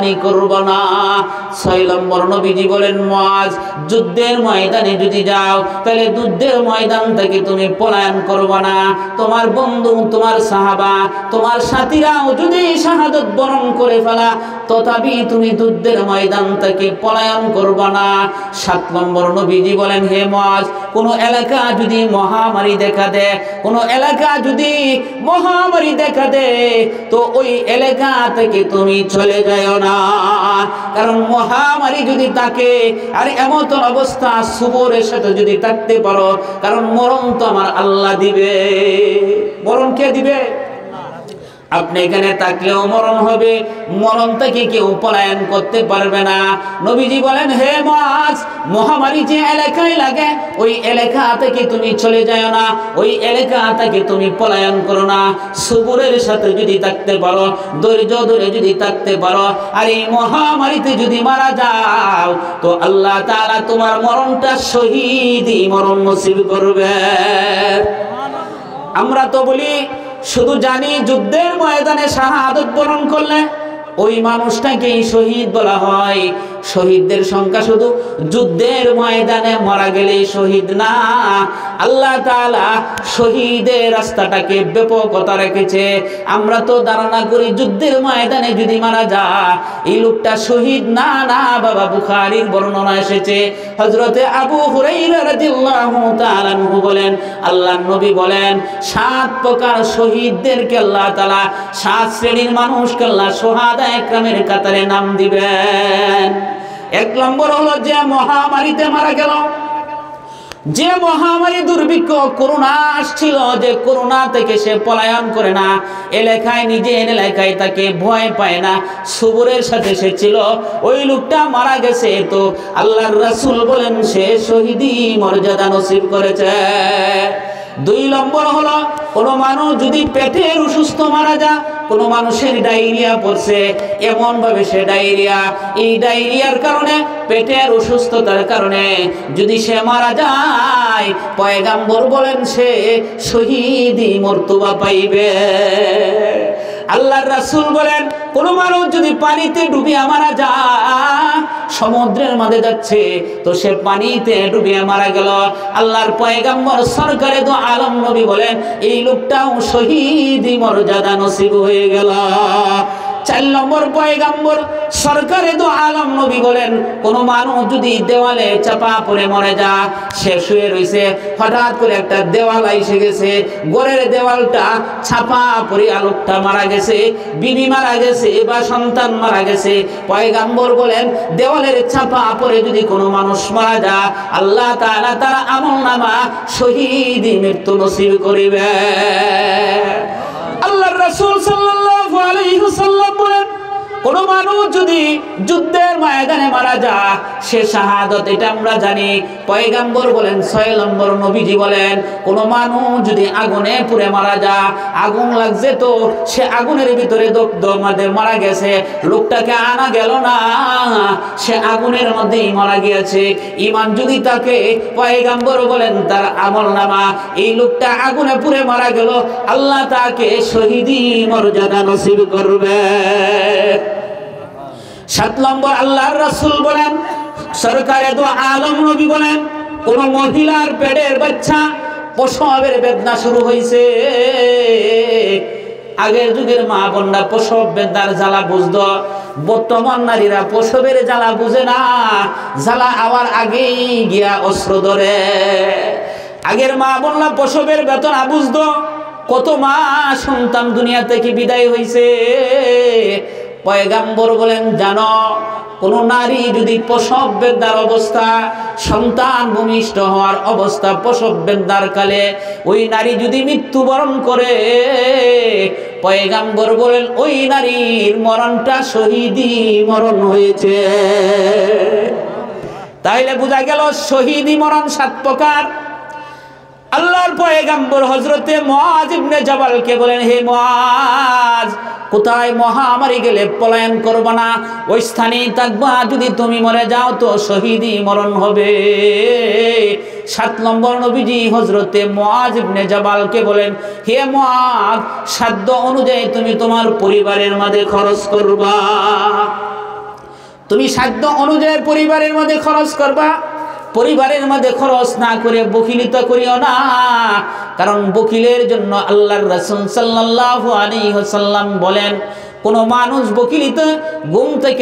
পানাহানি করব না। 6 নম্বর নবীজি বলেন, মুআজ যুদ্ধের ময়দানে যদি যাও তাহলে যুদ্ধের ময়দান থেকে তুমি পলায়ন করবে না। তোমার বন্ধু, তোমার সাহাবা, তোমার সাথীরাও যদি শাহাদাত বরণ করে ফেলা তথাপি তুমি যুদ্ধের ময়দান থেকে পলায়ন করবে না। 7 নম্বর নবীজি বলেন, হে মুআজ কোন এলাকা যদি মহামারী দেখা দেয়, কোন এলাকা যদি মহামারী দেখা দেয় তো ওই এলাকা থেকে তুমি চলে যাও না। কারণ মহামারী যদি থাকে আর এমন অবস্থা সবরের সাথে যদি থাকতে পারো, কারণ মরণ তো আমার আল্লাহ দিবে। মরণ কে দিবে? আপনি এখানে থাকলেও মরণ হবে, মরণ থেকে কেউ পলায়ন করতে পারবে না। নবীজি বলেন, হে মুআজ মহামারী যে এলাকায় লাগে ওই এলাকা থেকে তুমি চলে যাও না, ওই এলাকা থেকে তুমি পলায়ন করো না। সবরের সাথে যদি থাকতে পারো, ধৈর্য ধরে যদি থাকতে পারো আর এই মহামারীতে যদি মারা যাও তো আল্লাহ তাআলা তোমার মরণটা শহীদি মরণ নসিব করবে। আমরা তো বলি শুধু জানি যুদ্ধের ময়দানে শাহাদাত বরণ করলে ওই মানুষটাকেই শহীদ বলা হয়। শহীদদের সংখ্যা শুধু যুদ্ধের ময়দানে মারা গেলেই শহীদ না, আল্লাহ তাআলা শহীদের রাস্তাটাকে ব্যাপকতা রেখেছে। আমরা তো ধারণা করি যুদ্ধের ময়দানে যদি মারা যায় এই লোকটা শহীদ না। না বাবা, বুখারীর বর্ণনা এসেছে, হযরতে আবু হুরায়রা রাদিয়াল্লাহু তাআলা আনহু বলেন, আল্লাহর নবী বলেন 7 প্রকার শহীদদেরকে আল্লাহ তাআলা 7 শ্রেণীর মানুষকে আল্লাহ শুহাদা একরামের কাতারে নাম দিবেন। 1 নম্বর হলো যে মহামারীতে মারা গেল, যে মহামারী দুর্ভিক্ষ করোনা আসছিল, যে করোনা থেকে সে পলায়ন করে না, এলাকায় নিজের এলাকায় তাকে ভয় পায় না, সবরের সাথে সে ছিল, ওই লোকটা মারা গেছে তো আল্লাহর রাসূল বলেন সে শহীদি মর্যাদা নসিব করেছে। 2 নম্বর হলো কোন মানুষ যদি পেটের অসুস্থ মারা যায়, কোন মানুষের ডায়রিয়া পড়ছে, এমন ভাবে সে ডায়রিয়া, এই ডায়রিয়ার কারণে পেটের অসুস্থতার কারণে যদি সে মারা যায় পয়গম্বর বলেন সে শহীদি মর্তবা পাইবে। আল্লাহর রাসূল বলেন কোন মানুষ যদি পানিতে ডুবিয়ে মারা যায়, সমুদ্রের মাঝে যাচ্ছে তো সে পানিতে ডুবিয়ে মারা গেল, আল্লাহর পয়গম্বর সরকারে দু আলম নবী বলেন এই লোকটাও শহীদি মর্যাদা নসিব হয়ে গেল। 4 নম্বর পয়গম্বর সরকারে দু আলম নবী বলেন কোন মানুষ যদি দেওয়ালে চাপা পড়ে মরে যায়, সে শুয়ে রয়েছে, হঠাৎ করে একটা দেওয়াল এসে গেছে, ঘরের দেওয়ালটা চাপা পড়ে লোকটা মারা গেছে, বিবি মারা গেছে বা সন্তান মারা গেছে, পয়গম্বর বলেন দেওয়ালের চাপা পড়ে যদি কোনো মানুষ মারা যায় আল্লাহ তাআলা তার আমলনামা শহীদি মৃত্যু নসিব করিবে। আল্লাহর রাসূল সাল্লাল্লাহু আলাইহি ওয়াসাল্লাম বলেন কোন মানুষ যদি যুদ্ধের ময়দানে মারা যায় সে শাহাদাত, এটা আমরা জানি। পয়গম্বর বলেন 6 নম্বর নবীজি বলেন কোন মানুষ যদি আগুনে পুড়ে মারা যায়, আগুন লাগছে তো সে আগুনের ভিতরে দগ্ধ মধ্যে মারা গেছে, লোকটাকে আনা গেল না, সে আগুনের মধ্যেই মারা গিয়েছে। ঈমান যদি তাকে পয়গম্বর বলেন তার আমলনামা, এই লোকটা আগুনে পুড়ে মারা গেল, আল্লাহ তাকে শহীদি মর্যাদা নসিব করবে। 7 নম্বর আল্লাহর রাসূল বলেন সরকারে দু আলম নবী বলেন কোন মহিলার পেটের বাচ্চা প্রসবের বেদনা শুরু হয়েছে, আগের যুগের মা বোনরা প্রসব বেদনার জ্বালা বুঝতো, বর্তমান নারীরা প্রসবের জ্বালা বুঝে না, জ্বালা আবার আগেই গিয়া অস্ত্র ধরে। আগের মা বোনরা প্রসবের বেদনা বুঝতো, কত মা সন্তান দুনিয়া থেকে বিদায় হয়েছে। পয়গম্বর বলেন জানো কোন নারী যদি প্রসব বেদনার অবস্থা, সন্তান ভূমিষ্ঠ হওয়ার অবস্থা, প্রসব বেদনার কালে ওই নারী যদি মৃত্যুবরণ করে, পয়গম্বর বলেন ওই নারীর মরণটা শহীদি মরণ হয়েছে। তাইলে বোঝা গেল শহীদি মরণ 7 প্রকার। আল্লাহর পয়গম্বর হযরতে মুআজ ইবনে জাবালকে বলেন হে মুআজ কোথায় মহামারী গেলে পলায়ন করবা না, ওই স্থানেই থাকবা, যদি তুমি মরে যাও তো শহীদি মরণ হবে। 7 নম্বর নবীজি হযরতে মুআজ ইবনে জাবালকে বলেন হে মুআজ সাধ্য অনুযায়ী তুমি তোমার পরিবারের মাঝে খরচ করবা। তুমি সাধ্য অনুযায়ী পরিবারের মধ্যে খরচ করবা, পরিবারের মধ্যে খরচ না করে বকিলিতা করিও না। কারণ বকিলের জন্য আল্লাহর রাসূল সাল্লাল্লাহু আলাইহি ওয়াসাল্লাম বলেন, কোন মানুষ বকিলিতা ঘুম থেকে